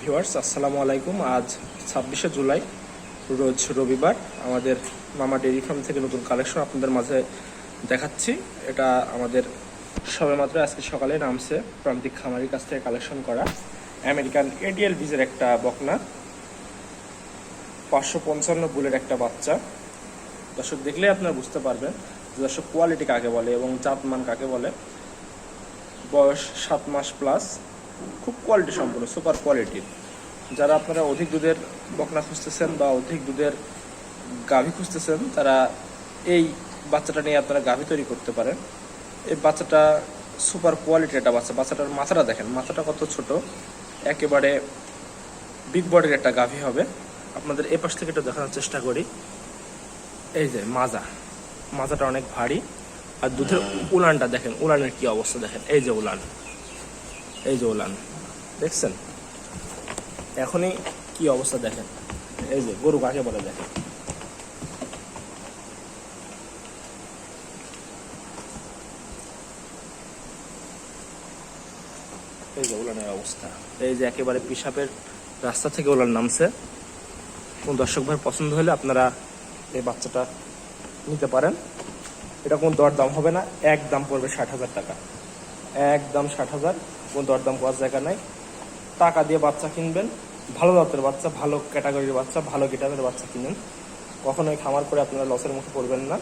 Viewers, আসসালামু আলাইকুম। আজ 26শে জুলাই, রোজ রবিবার। আমাদের মামা ডেইরি ফার্ম থেকে নতুন কালেকশন আপনাদের মাঝে দেখাচ্ছি। এটা আমাদের সবেমাত্র আজকে সকালে নামছে প্রান্তিক খামারির কাছ থেকে কালেকশন করা আমেরিকান এডিএল বীজের একটা বকনা, 555 বুলের একটা বাচ্চা। দর্শক দেখলে আপনারা বুঝতে পারবেন যে দর্শক কোয়ালিটি কাকে বলে এবং জাতমান কাকে বলে। বয়স 7 মাস প্লাস, খুব কোয়ালিটি সম্পূর্ণ, সুপার কোয়ালিটির। যারা আপনারা অধিক দুধের বকনা খুঁজতেছেন বা অধিক দুধের গাভী খুঁজতেছেন, তারা এই বাচ্চাটা নিয়ে আপনারা গাভী তৈরি করতে পারেন। এই বাচ্চাটা সুপার কোয়ালিটির একটা বাচ্চা। বাচ্চাটার মাথাটা দেখেন, মাথাটা কত ছোট, একেবারে বিগ বডির একটা গাভী হবে। আপনাদের এ পাশ থেকে একটু দেখানোর চেষ্টা করি। এই যে মাজাটা অনেক ভারী, আর দুধের উলানটা দেখেন, উলানের কি অবস্থা দেখেন। এই যে উলান দেখছেন, এখনই কি অবস্থা দেখেন। এই যে গরু কাকে বলে দেখেন। এই যে উলানের অবস্থা, এই যে একেবারে পিশাবের রাস্তা থেকে উলান নামছে। কোন দর্শক ভাই পছন্দ হলে আপনারা এই বাচ্চাটা নিতে পারেন। এটা কোনো দরদাম হবে না, একদম পড়বে 60,000 টাকা, একদম 60,000। কোনো দরদাম করার জায়গা নাই। টাকা দিয়ে বাচ্চা কিনবেন, ভালো জাতের বাচ্চা, ভালো ক্যাটাগরির বাচ্চা, ভালো গেটারের বাচ্চা কিনেন। কখনোই খামার করে আপনারা লসের মুখে পড়বেন না।